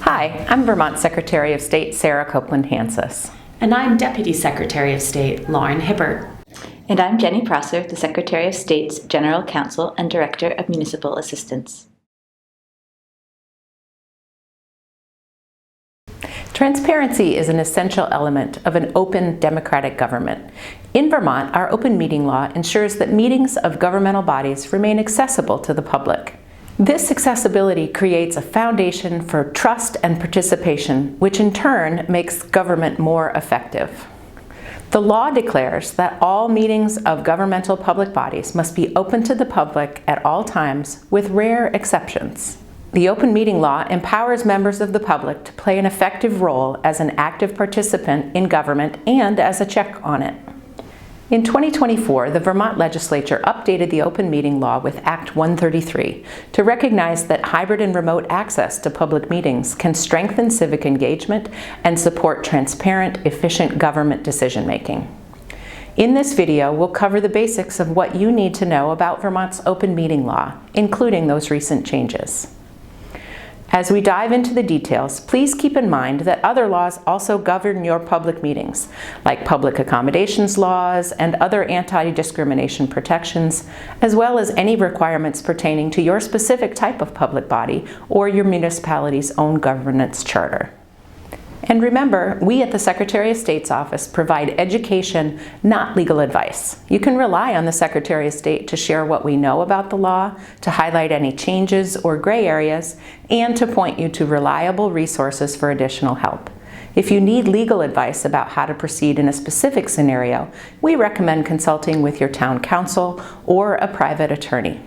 Hi, I'm Vermont Secretary of State Sarah Copeland-Hansis. And I'm Deputy Secretary of State Lauren Hibbert. And I'm Jenny Prosser, the Secretary of State's General Counsel and Director of Municipal Assistance. Transparency is an essential element of an open, democratic government. In Vermont, our open meeting law ensures that meetings of governmental bodies remain accessible to the public. This accessibility creates a foundation for trust and participation, which in turn makes government more effective. The law declares that all meetings of governmental public bodies must be open to the public at all times, with rare exceptions. The open meeting law empowers members of the public to play an effective role as an active participant in government and as a check on it. In 2024, the Vermont legislature updated the open meeting law with Act 133 to recognize that hybrid and remote access to public meetings can strengthen civic engagement and support transparent, efficient government decision-making. In this video, we'll cover the basics of what you need to know about Vermont's open meeting law, including those recent changes. As we dive into the details, please keep in mind that other laws also govern your public meetings, like public accommodations laws and other anti-discrimination protections, as well as any requirements pertaining to your specific type of public body or your municipality's own governance charter. And remember, we at the Secretary of State's office provide education, not legal advice. You can rely on the Secretary of State to share what we know about the law, to highlight any changes or gray areas, and to point you to reliable resources for additional help. If you need legal advice about how to proceed in a specific scenario, we recommend consulting with your town council or a private attorney.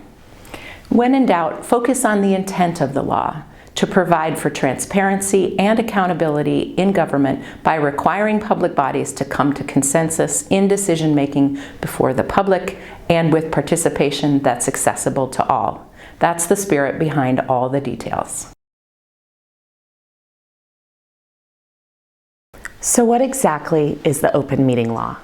When in doubt, focus on the intent of the law, to provide for transparency and accountability in government by requiring public bodies to come to consensus in decision-making before the public and with participation that's accessible to all. That's the spirit behind all the details. So what exactly is the open meeting law?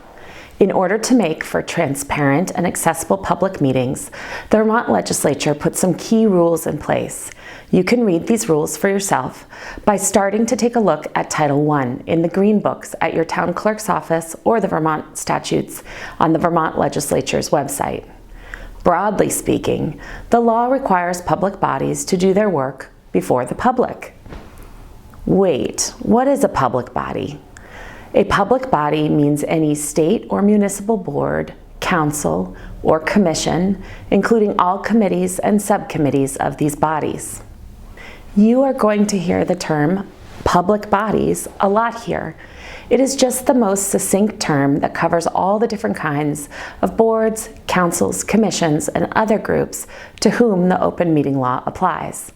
In order to make for transparent and accessible public meetings, the Vermont legislature put some key rules in place. You can read these rules for yourself by starting to take a look at Title I in the Green Books at your town clerk's office or the Vermont statutes on the Vermont legislature's website. Broadly speaking, the law requires public bodies to do their work before the public. Wait, what is a public body? A public body means any state or municipal board, council, or commission, including all committees and subcommittees of these bodies. You are going to hear the term public bodies a lot here. It is just the most succinct term that covers all the different kinds of boards, councils, commissions, and other groups to whom the open meeting law applies.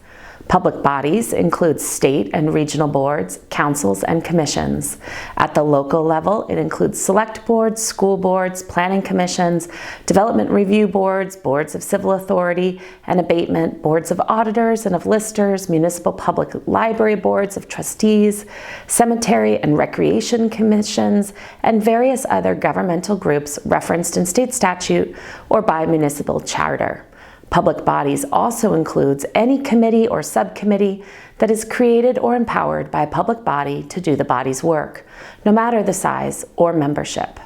Public bodies include state and regional boards, councils, and commissions. At the local level, it includes select boards, school boards, planning commissions, development review boards, boards of civil authority and abatement, boards of auditors and of listers, municipal public library boards of trustees, cemetery and recreation commissions, and various other governmental groups referenced in state statute or by municipal charter. Public bodies also includes any committee or subcommittee that is created or empowered by a public body to do the body's work, no matter the size or membership.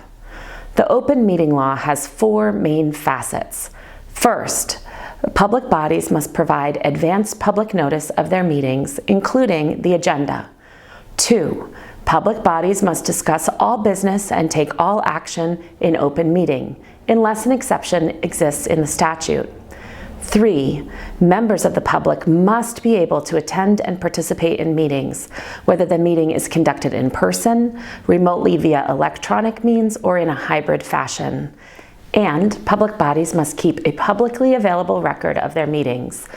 The open meeting law has four main facets. First, public bodies must provide advance public notice of their meetings, including the agenda. 2, public bodies must discuss all business and take all action in open meeting, unless an exception exists in the statute. 3, members of the public must be able to attend and participate in meetings, whether the meeting is conducted in person, remotely via electronic means, or in a hybrid fashion. And public bodies must keep a publicly available record of their meetings.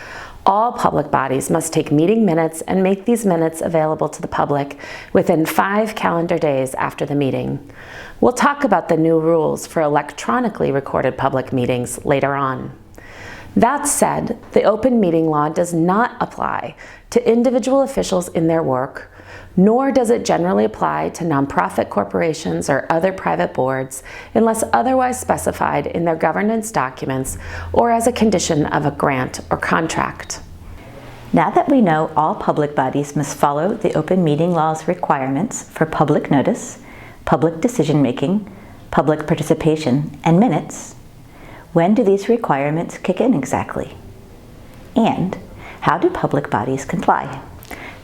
All public bodies must take meeting minutes and make these minutes available to the public within 5 calendar days after the meeting. We'll talk about the new rules for electronically recorded public meetings later on. That said, the open meeting law does not apply to individual officials in their work, nor does it generally apply to nonprofit corporations or other private boards unless otherwise specified in their governance documents or as a condition of a grant or contract. Now that we know all public bodies must follow the open meeting law's requirements for public notice, public decision-making, public participation, and minutes, when do these requirements kick in exactly? And how do public bodies comply?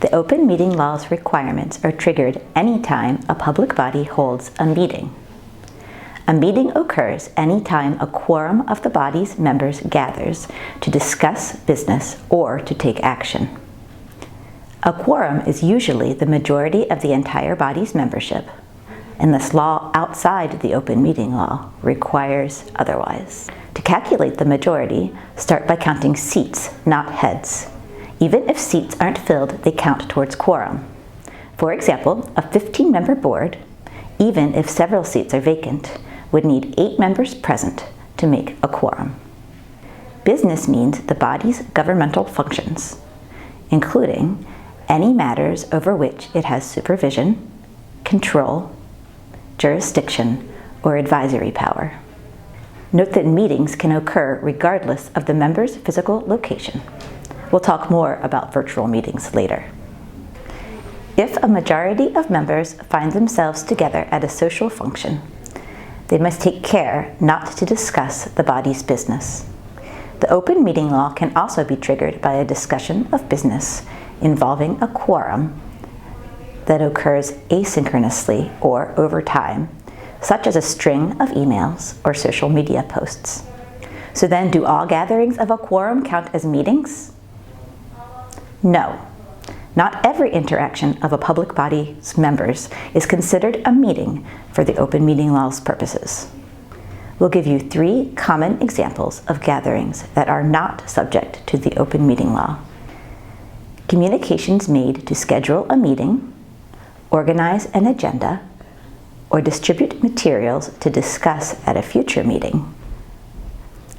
The open meeting law's requirements are triggered anytime a public body holds a meeting. A meeting occurs anytime a quorum of the body's members gathers to discuss business or to take action. A quorum is usually the majority of the entire body's membership, and this law outside the open meeting law requires otherwise. To calculate the majority, start by counting seats, not heads. Even if seats aren't filled, they count towards quorum. For example, a 15-member board, even if several seats are vacant, would need 8 members present to make a quorum. Business means the body's governmental functions, including any matters over which it has supervision, control, jurisdiction, or advisory power. Note that meetings can occur regardless of the member's physical location. We'll talk more about virtual meetings later. If a majority of members find themselves together at a social function, they must take care not to discuss the body's business. The open meeting law can also be triggered by a discussion of business involving a quorum that occurs asynchronously or over time, such as a string of emails or social media posts. So then, do all gatherings of a quorum count as meetings? No. Not every interaction of a public body's members is considered a meeting for the open meeting law's purposes. We'll give you 3 common examples of gatherings that are not subject to the open meeting law. Communications made to schedule a meeting, organize an agenda, or distribute materials to discuss at a future meeting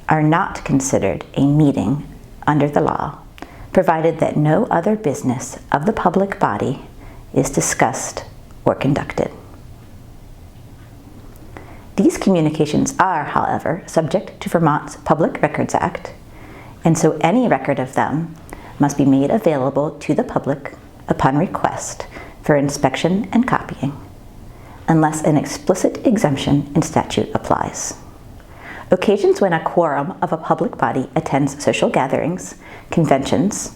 are not considered a meeting under the law, provided that no other business of the public body is discussed or conducted. These communications are, however, subject to Vermont's Public Records Act, and so any record of them must be made available to the public upon request for inspection and copying, unless an explicit exemption in statute applies. Occasions when a quorum of a public body attends social gatherings, conventions,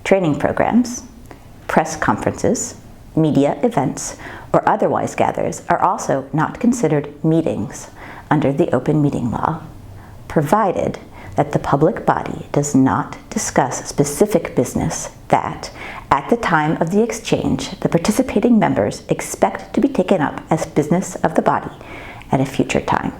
training programs, press conferences, media events, or otherwise gathers are also not considered meetings under the open meeting law, provided that the public body does not discuss specific business that, at the time of the exchange, the participating members expect to be taken up as business of the body at a future time.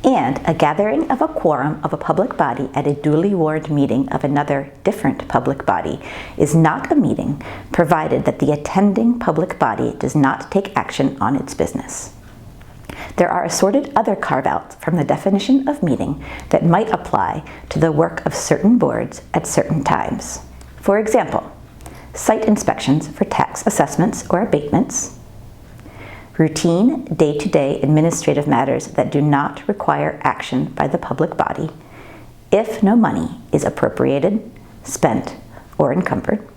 And a gathering of a quorum of a public body at a duly warned meeting of another different public body is not a meeting, provided that the attending public body does not take action on its business. There are assorted other carve-outs from the definition of meeting that might apply to the work of certain boards at certain times. For example, site inspections for tax assessments or abatements, routine day-to-day administrative matters that do not require action by the public body if no money is appropriated, spent, or encumbered,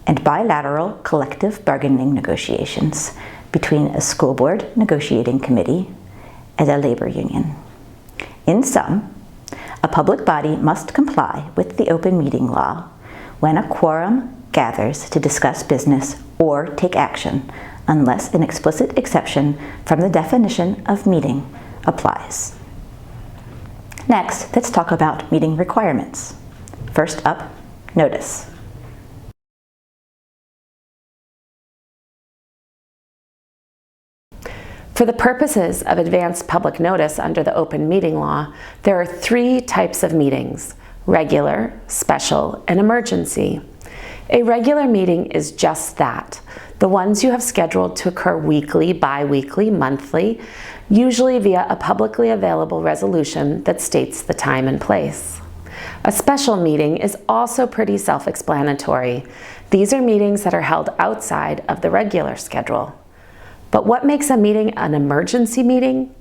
and bilateral collective bargaining negotiations between a school board negotiating committee and a labor union. In sum, a public body must comply with the open meeting law when a quorum gathers to discuss business or take action, unless an explicit exception from the definition of meeting applies. Next, let's talk about meeting requirements. First up, notice. For the purposes of advanced public notice under the open meeting law, there are 3 types of meetings: regular, special, and emergency. A regular meeting is just that, the ones you have scheduled to occur weekly, bi-weekly, monthly, usually via a publicly available resolution that states the time and place. A special meeting is also pretty self-explanatory. These are meetings that are held outside of the regular schedule. But what makes a meeting an emergency meeting?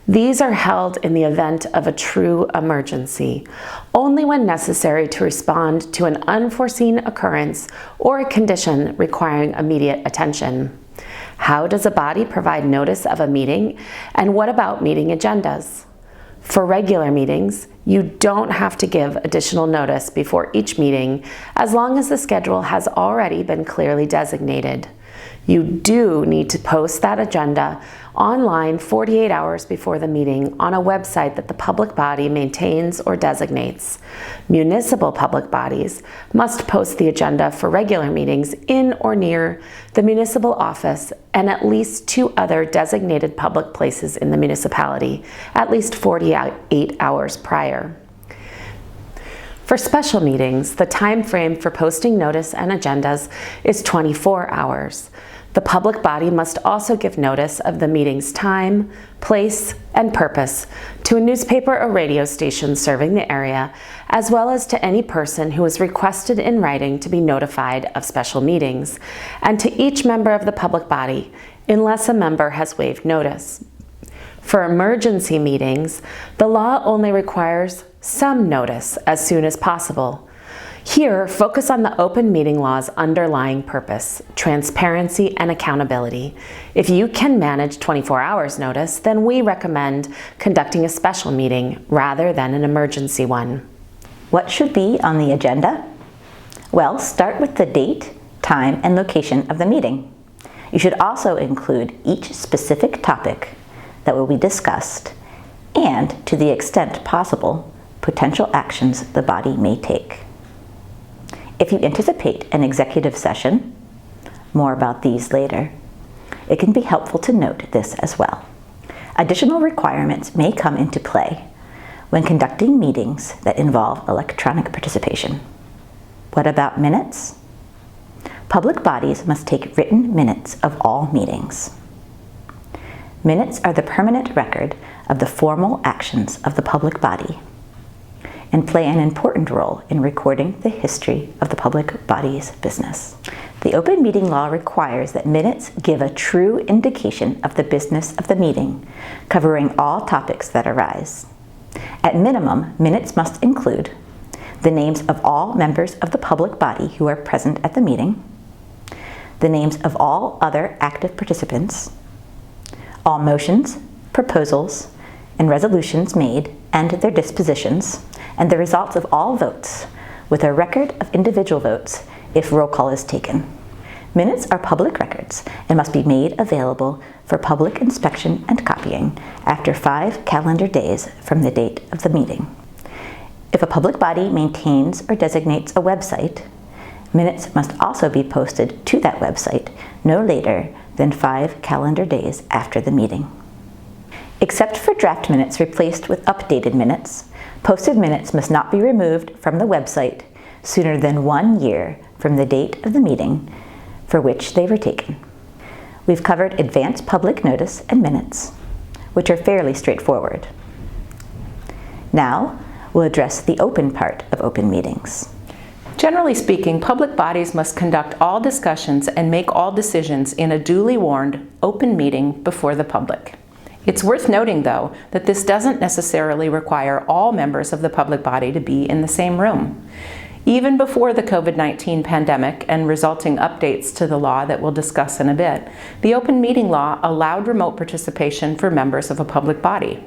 These are held in the event of a true emergency, only when necessary to respond to an unforeseen occurrence or a condition requiring immediate attention. How does a body provide notice of a meeting, and what about meeting agendas? For regular meetings, you don't have to give additional notice before each meeting as long as the schedule has already been clearly designated. You do need to post that agenda online 48 hours before the meeting on a website that the public body maintains or designates. Municipal public bodies must post the agenda for regular meetings in or near the municipal office and at least 2 other designated public places in the municipality at least 48 hours prior. For special meetings, the time frame for posting notice and agendas is 24 hours. The public body must also give notice of the meeting's time, place, and purpose to a newspaper or radio station serving the area, as well as to any person who is requested in writing to be notified of special meetings, and to each member of the public body, unless a member has waived notice. For emergency meetings, the law only requires some notice as soon as possible. Here, focus on the open meeting law's underlying purpose, transparency and accountability. If you can manage 24 hours notice, then we recommend conducting a special meeting rather than an emergency one. What should be on the agenda? Well, start with the date, time, and location of the meeting. You should also include each specific topic that will be discussed and, to the extent possible, potential actions the body may take. If you anticipate an executive session, more about these later, it can be helpful to note this as well. Additional requirements may come into play when conducting meetings that involve electronic participation. What about minutes? Public bodies must take written minutes of all meetings. Minutes are the permanent record of the formal actions of the public body and play an important role in recording the history of the public body's business. The open meeting law requires that minutes give a true indication of the business of the meeting, covering all topics that arise. At minimum, minutes must include the names of all members of the public body who are present at the meeting, the names of all other active participants, all motions, proposals, and resolutions made and their dispositions, and the results of all votes, with a record of individual votes if roll call is taken. Minutes are public records and must be made available for public inspection and copying after 5 calendar days from the date of the meeting. If a public body maintains or designates a website, minutes must also be posted to that website no later than 5 calendar days after the meeting. Except for draft minutes replaced with updated minutes, posted minutes must not be removed from the website sooner than 1 year from the date of the meeting for which they were taken. We've covered advance public notice and minutes, which are fairly straightforward. Now, we'll address the open part of open meetings. Generally speaking, public bodies must conduct all discussions and make all decisions in a duly warned, open meeting before the public. It's worth noting, though, that this doesn't necessarily require all members of the public body to be in the same room. Even before the COVID-19 pandemic and resulting updates to the law that we'll discuss in a bit, the open meeting law allowed remote participation for members of a public body.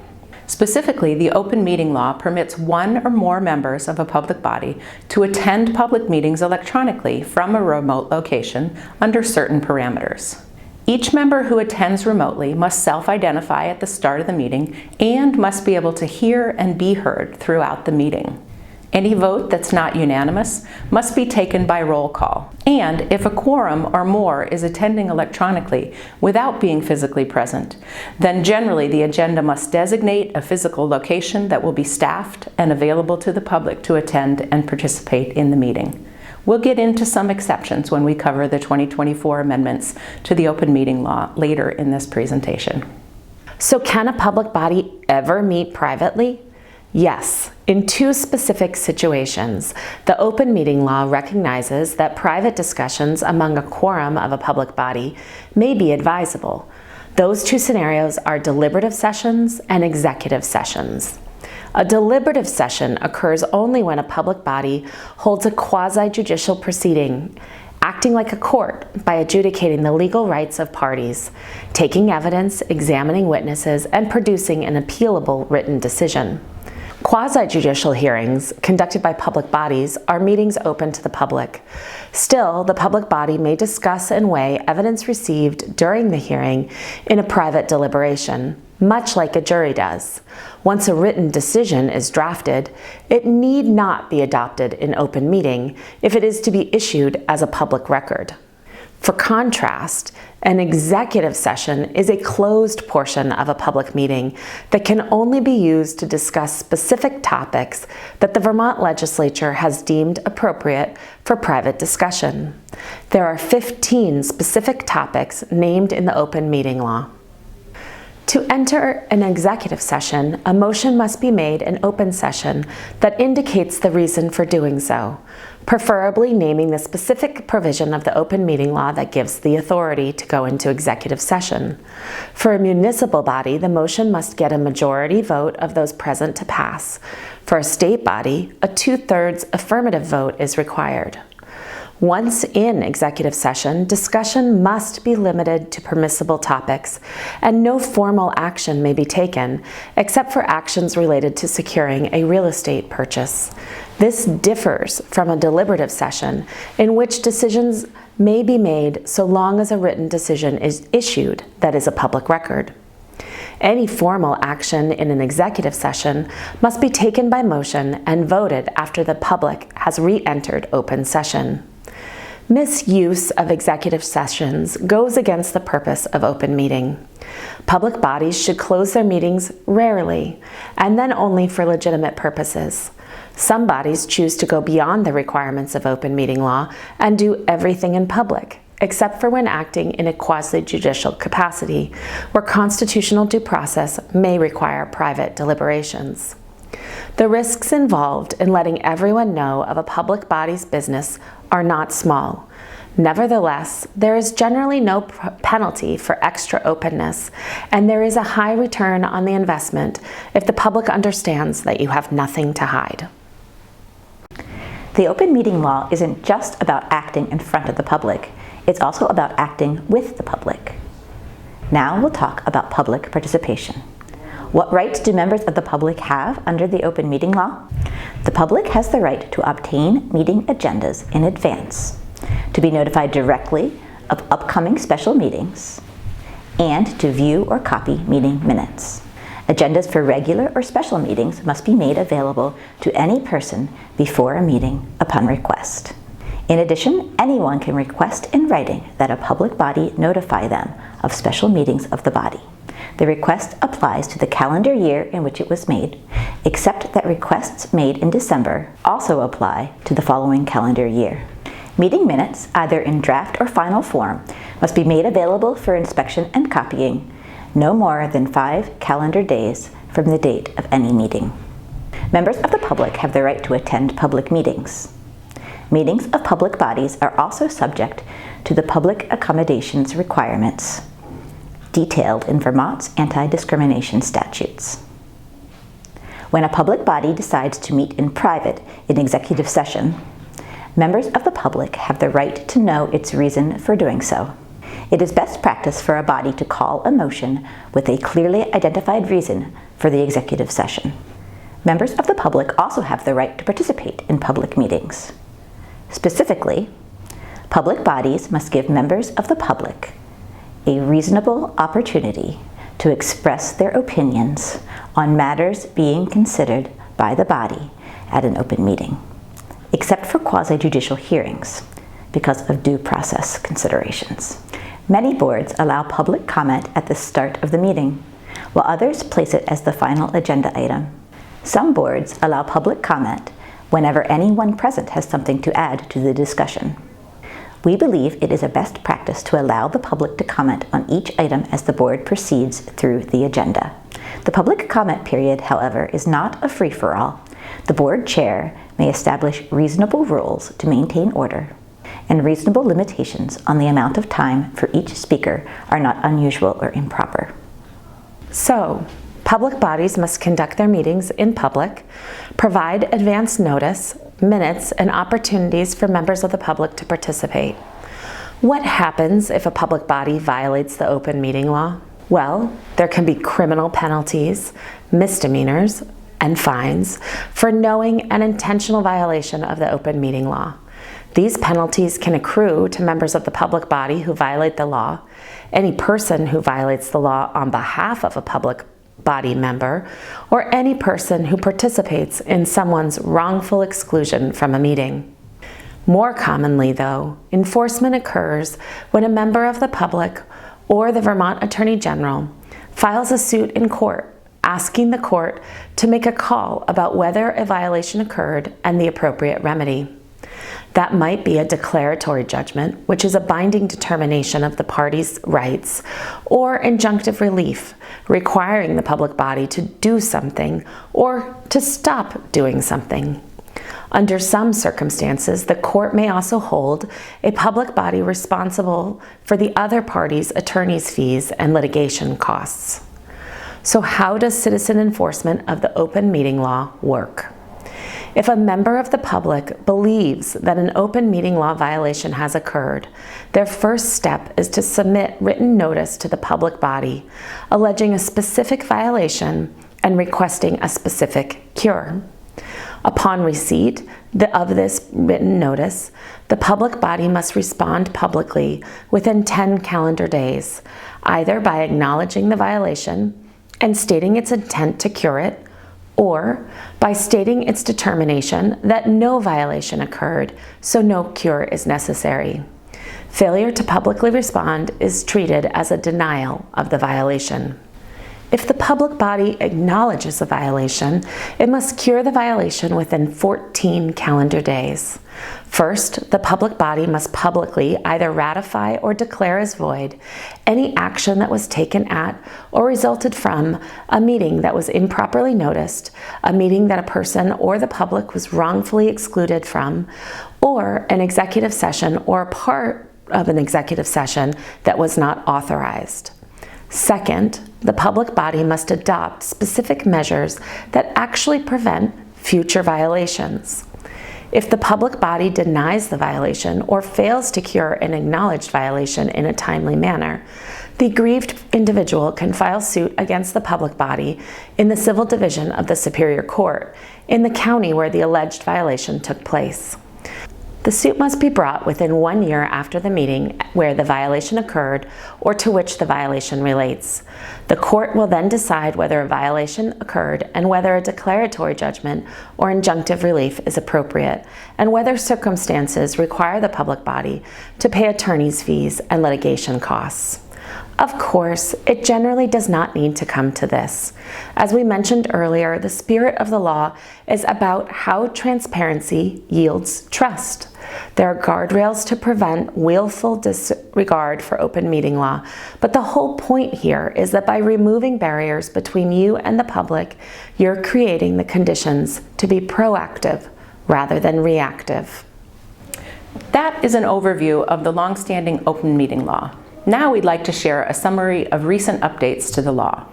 Specifically, the open meeting law permits 1 or more members of a public body to attend public meetings electronically from a remote location under certain parameters. Each member who attends remotely must self-identify at the start of the meeting and must be able to hear and be heard throughout the meeting. Any vote that's not unanimous must be taken by roll call. And if a quorum or more is attending electronically without being physically present, then generally the agenda must designate a physical location that will be staffed and available to the public to attend and participate in the meeting. We'll get into some exceptions when we cover the 2024 amendments to the open meeting law later in this presentation. So can a public body ever meet privately? Yes, in 2 specific situations. The open meeting law recognizes that private discussions among a quorum of a public body may be advisable. Those two scenarios are deliberative sessions and executive sessions. A deliberative session occurs only when a public body holds a quasi-judicial proceeding, acting like a court by adjudicating the legal rights of parties, taking evidence, examining witnesses, and producing an appealable written decision. Quasi-judicial hearings conducted by public bodies are meetings open to the public. Still, the public body may discuss and weigh evidence received during the hearing in a private deliberation, much like a jury does. Once a written decision is drafted, it need not be adopted in open meeting if it is to be issued as a public record. For contrast, an executive session is a closed portion of a public meeting that can only be used to discuss specific topics that the Vermont legislature has deemed appropriate for private discussion. There are 15 specific topics named in the open meeting law. To enter an executive session, a motion must be made in open session that indicates the reason for doing so, preferably naming the specific provision of the open meeting law that gives the authority to go into executive session. For a municipal body, the motion must get a majority vote of those present to pass. For a state body, a 2/3 affirmative vote is required. Once in executive session, discussion must be limited to permissible topics, and no formal action may be taken, except for actions related to securing a real estate purchase. This differs from a deliberative session, in which decisions may be made so long as a written decision is issued that is a public record. Any formal action in an executive session must be taken by motion and voted after the public has re-entered open session. Misuse of executive sessions goes against the purpose of open meeting. Public bodies should close their meetings rarely, and then only for legitimate purposes. Some bodies choose to go beyond the requirements of open meeting law and do everything in public, except for when acting in a quasi-judicial capacity, where constitutional due process may require private deliberations. The risks involved in letting everyone know of a public body's business are not small. Nevertheless, there is generally no penalty for extra openness, and there is a high return on the investment if the public understands that you have nothing to hide. The open meeting law isn't just about acting in front of the public, it's also about acting with the public. Now we'll talk about public participation. What rights do members of the public have under the open meeting law? The public has the right to obtain meeting agendas in advance, to be notified directly of upcoming special meetings, and to view or copy meeting minutes. Agendas for regular or special meetings must be made available to any person before a meeting upon request. In addition, anyone can request in writing that a public body notify them of special meetings of the body. The request applies to the calendar year in which it was made, except that requests made in December also apply to the following calendar year. Meeting minutes, either in draft or final form, must be made available for inspection and copying no more than 5 calendar days from the date of any meeting. Members of the public have the right to attend public meetings. Meetings of public bodies are also subject to the public accommodations requirements detailed in Vermont's anti-discrimination statutes. When a public body decides to meet in private in executive session, members of the public have the right to know its reason for doing so. It is best practice for a body to call a motion with a clearly identified reason for the executive session. Members of the public also have the right to participate in public meetings. Specifically, public bodies must give members of the public a reasonable opportunity to express their opinions on matters being considered by the body at an open meeting, except for quasi-judicial hearings because of due process considerations. Many boards allow public comment at the start of the meeting, while others place it as the final agenda item. Some boards allow public comment whenever anyone present has something to add to the discussion. We believe it is a best practice to allow the public to comment on each item as the board proceeds through the agenda. The public comment period, however, is not a free-for-all. The board chair may establish reasonable rules to maintain order, and reasonable limitations on the amount of time for each speaker are not unusual or improper. So, public bodies must conduct their meetings in public, provide advance notice, minutes, and opportunities for members of the public to participate. What happens if a public body violates the open meeting law? Well, there can be criminal penalties, misdemeanors, and fines for knowing and intentional violation of the open meeting law. These penalties can accrue to members of the public body who violate the law, any person who violates the law on behalf of a public body member, or any person who participates in someone's wrongful exclusion from a meeting. More commonly, though, enforcement occurs when a member of the public or the Vermont Attorney General files a suit in court asking the court to make a call about whether a violation occurred and the appropriate remedy. That might be a declaratory judgment, which is a binding determination of the party's rights, or injunctive relief, requiring the public body to do something or to stop doing something. Under some circumstances, the court may also hold a public body responsible for the other party's attorney's fees and litigation costs. So how does citizen enforcement of the open meeting law work? If a member of the public believes that an open meeting law violation has occurred, their first step is to submit written notice to the public body, alleging a specific violation and requesting a specific cure. Upon receipt of this written notice, the public body must respond publicly within 10 calendar days, either by acknowledging the violation and stating its intent to cure it, or by stating its determination that no violation occurred, so no cure is necessary. Failure to publicly respond is treated as a denial of the violation. If the public body acknowledges a violation, it must cure the violation within 14 calendar days. First, the public body must publicly either ratify or declare as void any action that was taken at or resulted from a meeting that was improperly noticed, a meeting that a person or the public was wrongfully excluded from, or an executive session or a part of an executive session that was not authorized. Second, the public body must adopt specific measures that actually prevent future violations. If the public body denies the violation or fails to cure an acknowledged violation in a timely manner, the aggrieved individual can file suit against the public body in the Civil Division of the Superior Court in the county where the alleged violation took place. The suit must be brought within 1 year after the meeting where the violation occurred or to which the violation relates. The court will then decide whether a violation occurred and whether a declaratory judgment or injunctive relief is appropriate, and whether circumstances require the public body to pay attorney's fees and litigation costs. Of course, it generally does not need to come to this. As we mentioned earlier, the spirit of the law is about how transparency yields trust. There are guardrails to prevent willful disregard for open meeting law, but the whole point here is that by removing barriers between you and the public, you're creating the conditions to be proactive rather than reactive. That is an overview of the longstanding open meeting law. Now we'd like to share a summary of recent updates to the law.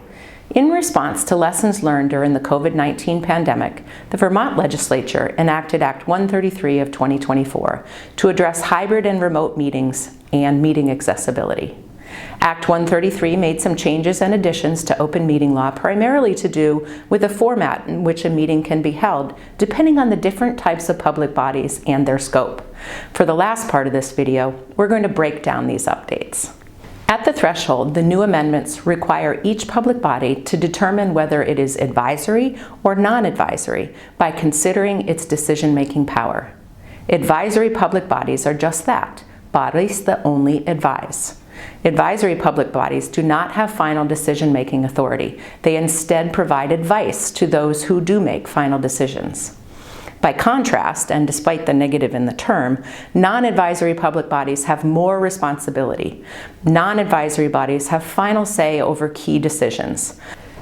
In response to lessons learned during the COVID-19 pandemic, the Vermont legislature enacted Act 133 of 2024 to address hybrid and remote meetings and meeting accessibility. Act 133 made some changes and additions to open meeting law, primarily to do with the format in which a meeting can be held, depending on the different types of public bodies and their scope. For the last part of this video, we're going to break down these updates. At the threshold, the new amendments require each public body to determine whether it is advisory or non-advisory by considering its decision-making power. Advisory public bodies are just that, bodies that only advise. Advisory public bodies do not have final decision-making authority. They instead provide advice to those who do make final decisions. By contrast, and despite the negative in the term, non-advisory public bodies have more responsibility. Non-advisory bodies have final say over key decisions.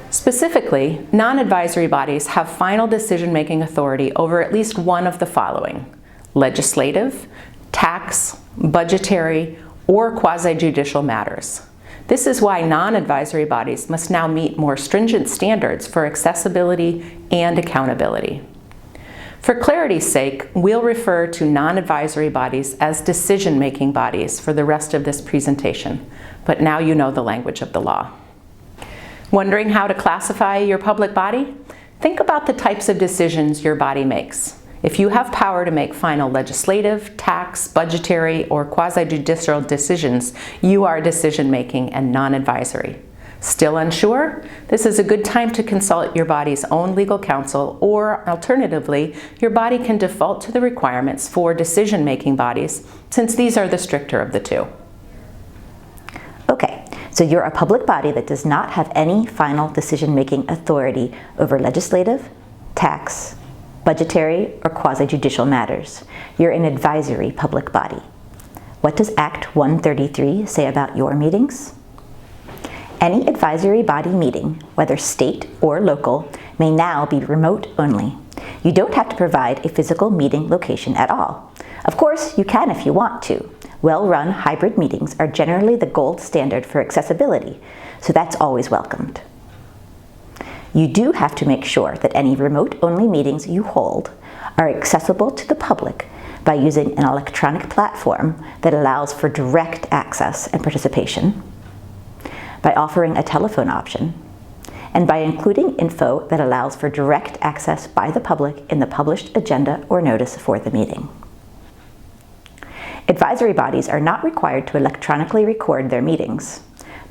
Specifically, non-advisory bodies have final decision-making authority over at least one of the following: legislative, tax, budgetary, or quasi-judicial matters. This is why non-advisory bodies must now meet more stringent standards for accessibility and accountability. For clarity's sake, we'll refer to non-advisory bodies as decision-making bodies for the rest of this presentation, but now you know the language of the law. Wondering how to classify your public body? Think about the types of decisions your body makes. If you have power to make final legislative, tax, budgetary, or quasi-judicial decisions, you are decision-making and non-advisory. Still unsure? This is a good time to consult your body's own legal counsel, or alternatively, your body can default to the requirements for decision-making bodies, since these are the stricter of the two. Okay, so you're a public body that does not have any final decision-making authority over legislative, tax, budgetary, or quasi-judicial matters. You're an advisory public body. What does Act 133 say about your meetings? Any advisory body meeting, whether state or local, may now be remote only. You don't have to provide a physical meeting location at all. Of course, you can if you want to. Well-run hybrid meetings are generally the gold standard for accessibility, so that's always welcomed. You do have to make sure that any remote-only meetings you hold are accessible to the public by using an electronic platform that allows for direct access and participation, by offering a telephone option, and by including info that allows for direct access by the public in the published agenda or notice for the meeting. Advisory bodies are not required to electronically record their meetings,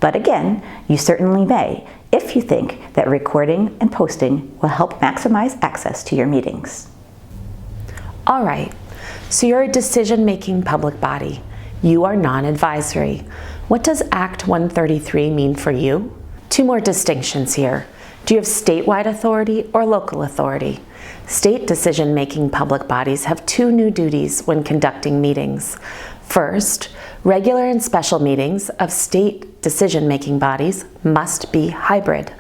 but again, you certainly may if you think that recording and posting will help maximize access to your meetings. All right, so you're a decision-making public body. You are non-advisory. What does Act 133 mean for you? Two more distinctions here. Do you have statewide authority or local authority? State decision-making public bodies have two new duties when conducting meetings. First, regular and special meetings of state decision-making bodies must be hybrid.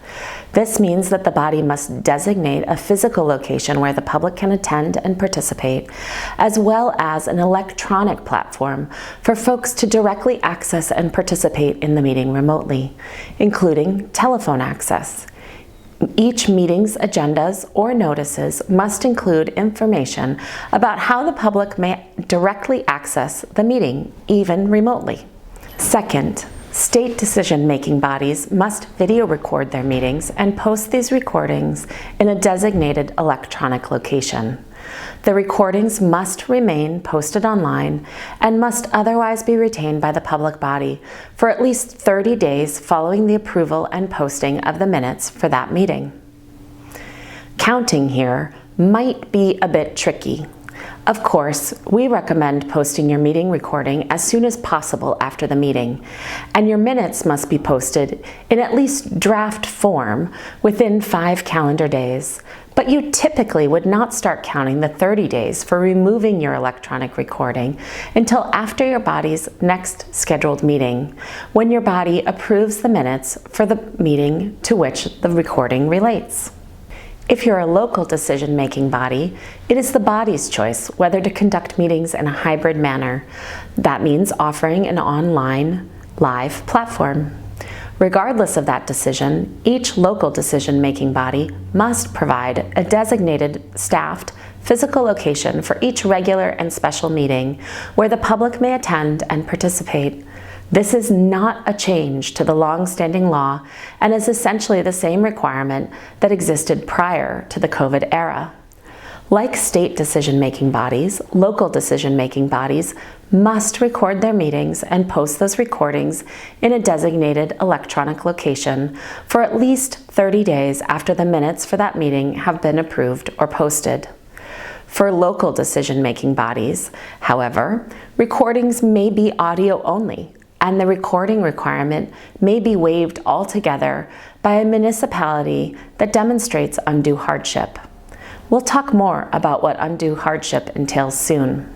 This means that the body must designate a physical location where the public can attend and participate, as well as an electronic platform for folks to directly access and participate in the meeting remotely, including telephone access. Each meeting's agendas or notices must include information about how the public may directly access the meeting, even remotely. Second, state decision-making bodies must video record their meetings and post these recordings in a designated electronic location. The recordings must remain posted online and must otherwise be retained by the public body for at least 30 days following the approval and posting of the minutes for that meeting. Counting here might be a bit tricky. Of course, we recommend posting your meeting recording as soon as possible after the meeting, and your minutes must be posted in at least draft form within 5 calendar days. But you typically would not start counting the 30 days for removing your electronic recording until after your body's next scheduled meeting, when your body approves the minutes for the meeting to which the recording relates. If you're a local decision-making body, it is the body's choice whether to conduct meetings in a hybrid manner. That means offering an online live platform. Regardless of that decision, each local decision-making body must provide a designated, staffed, physical location for each regular and special meeting where the public may attend and participate. This is not a change to the long-standing law and is essentially the same requirement that existed prior to the COVID era. Like state decision-making bodies, local decision-making bodies must record their meetings and post those recordings in a designated electronic location for at least 30 days after the minutes for that meeting have been approved or posted. For local decision-making bodies, however, recordings may be audio only, and the recording requirement may be waived altogether by a municipality that demonstrates undue hardship. We'll talk more about what undue hardship entails soon.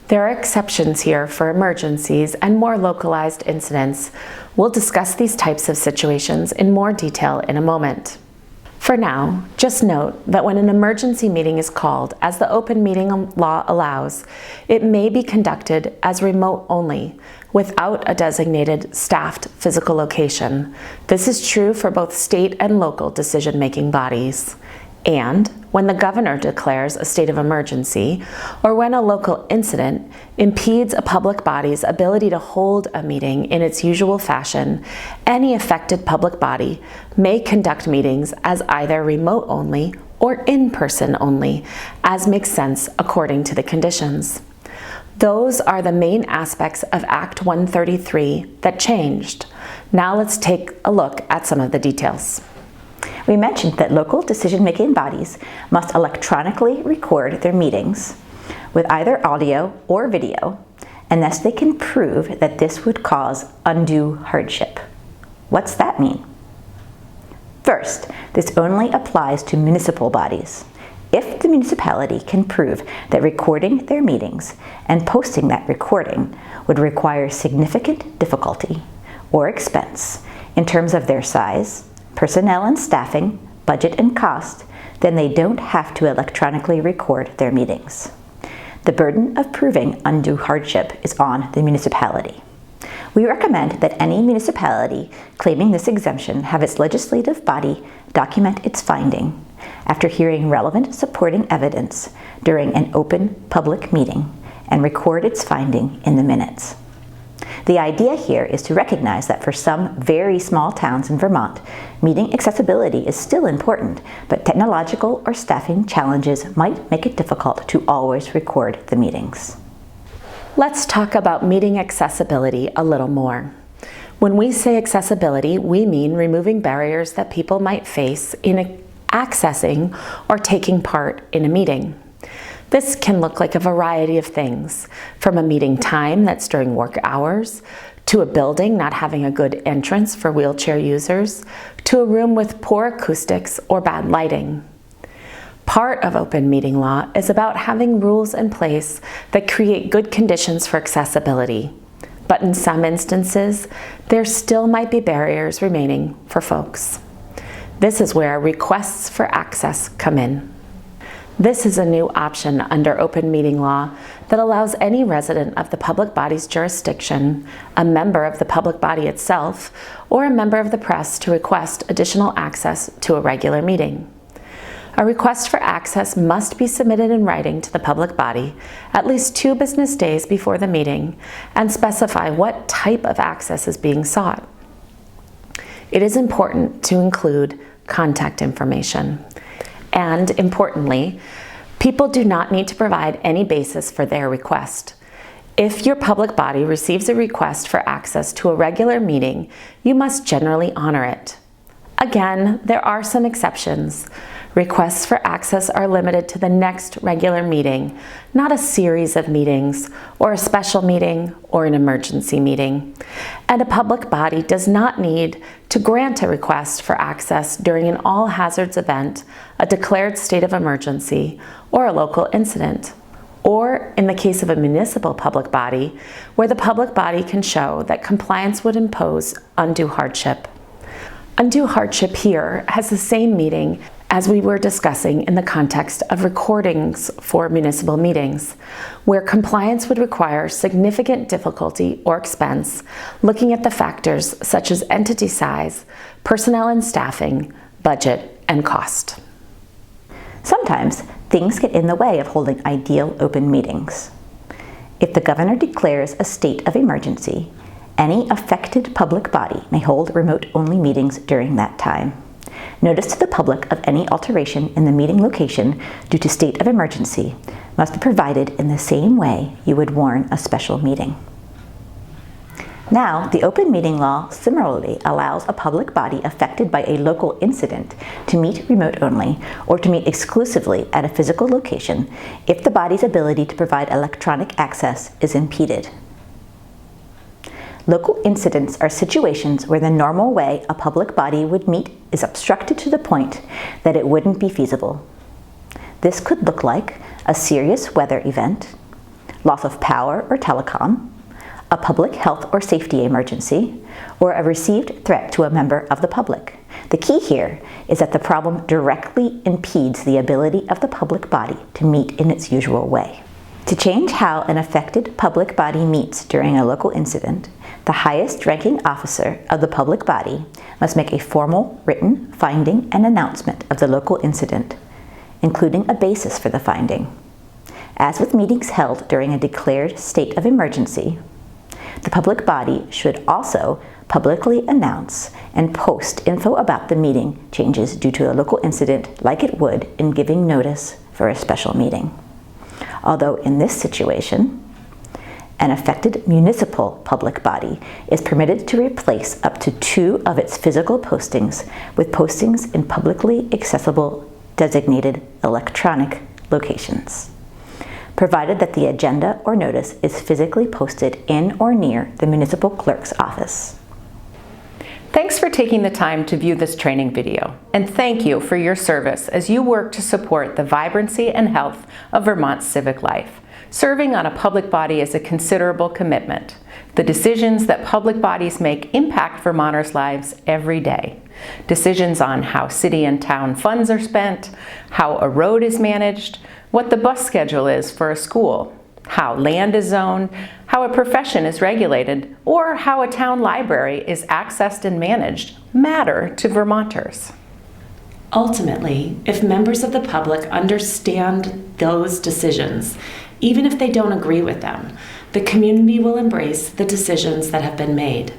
There are exceptions here for emergencies and more localized incidents. We'll discuss these types of situations in more detail in a moment. For now, just note that when an emergency meeting is called, as the open meeting law allows, it may be conducted as remote only, without a designated staffed physical location. This is true for both state and local decision-making bodies. And when the governor declares a state of emergency, or when a local incident impedes a public body's ability to hold a meeting in its usual fashion, any affected public body may conduct meetings as either remote only or in-person only, as makes sense according to the conditions. Those are the main aspects of Act 133 that changed. Now let's take a look at some of the details. We mentioned that local decision-making bodies must electronically record their meetings with either audio or video, unless they can prove that this would cause undue hardship. What's that mean? First, this only applies to municipal bodies. If the municipality can prove that recording their meetings and posting that recording would require significant difficulty or expense in terms of their size, personnel and staffing, budget and cost, then they don't have to electronically record their meetings. The burden of proving undue hardship is on the municipality. We recommend that any municipality claiming this exemption have its legislative body document its finding after hearing relevant supporting evidence during an open public meeting and record its finding in the minutes. The idea here is to recognize that for some very small towns in Vermont, meeting accessibility is still important, but technological or staffing challenges might make it difficult to always record the meetings. Let's talk about meeting accessibility a little more. When we say accessibility, we mean removing barriers that people might face in accessing or taking part in a meeting. This can look like a variety of things, from a meeting time that's during work hours, to a building not having a good entrance for wheelchair users, to a room with poor acoustics or bad lighting. Part of open meeting law is about having rules in place that create good conditions for accessibility, but in some instances, there still might be barriers remaining for folks. This is where requests for access come in. This is a new option under open meeting law that allows any resident of the public body's jurisdiction, a member of the public body itself, or a member of the press to request additional access to a regular meeting. A request for access must be submitted in writing to the public body at least 2 business days before the meeting and specify what type of access is being sought. It is important to include contact information. And importantly, people do not need to provide any basis for their request. If your public body receives a request for access to a regular meeting, you must generally honor it. Again, there are some exceptions. Requests for access are limited to the next regular meeting, not a series of meetings, or a special meeting, or an emergency meeting. And a public body does not need to grant a request for access during an all hazards event, a declared state of emergency, or a local incident. Or in the case of a municipal public body, where the public body can show that compliance would impose undue hardship. Undue hardship here has the same meaning as we were discussing in the context of recordings for municipal meetings, where compliance would require significant difficulty or expense, looking at the factors such as entity size, personnel and staffing, budget, and cost. Sometimes things get in the way of holding ideal open meetings. If the governor declares a state of emergency, any affected public body may hold remote-only meetings during that time. Notice to the public of any alteration in the meeting location due to state of emergency must be provided in the same way you would warn a special meeting. Now, the open meeting law similarly allows a public body affected by a local incident to meet remote only or to meet exclusively at a physical location if the body's ability to provide electronic access is impeded. Local incidents are situations where the normal way a public body would meet is obstructed to the point that it wouldn't be feasible. This could look like a serious weather event, loss of power or telecom, a public health or safety emergency, or a received threat to a member of the public. The key here is that the problem directly impedes the ability of the public body to meet in its usual way. To change how an affected public body meets during a local incident, the highest ranking officer of the public body must make a formal written finding and announcement of the local incident, including a basis for the finding. As with meetings held during a declared state of emergency, the public body should also publicly announce and post info about the meeting changes due to a local incident like it would in giving notice for a special meeting. Although in this situation, an affected municipal public body is permitted to replace up to 2 of its physical postings with postings in publicly accessible designated electronic locations, provided that the agenda or notice is physically posted in or near the municipal clerk's office. Thanks for taking the time to view this training video, and thank you for your service as you work to support the vibrancy and health of Vermont's civic life. Serving on a public body is a considerable commitment. The decisions that public bodies make impact Vermonters' lives every day. Decisions on how city and town funds are spent, how a road is managed, what the bus schedule is for a school, how land is zoned, how a profession is regulated, or how a town library is accessed and managed matter to Vermonters. Ultimately, if members of the public understand those decisions, even if they don't agree with them, the community will embrace the decisions that have been made.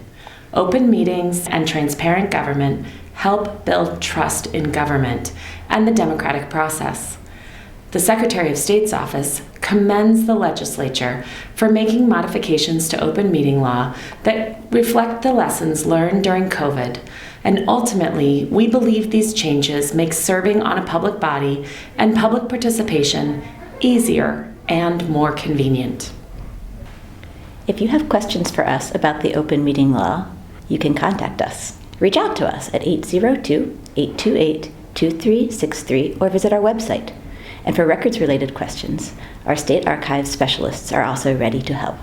Open meetings and transparent government help build trust in government and the democratic process. The Secretary of State's office commends the legislature for making modifications to open meeting law that reflect the lessons learned during COVID. And ultimately, we believe these changes make serving on a public body and public participation easier and more convenient. If you have questions for us about the open meeting law, you can contact us. Reach out to us at 802-828-2363 or visit our website. And for records-related questions, our state archives specialists are also ready to help.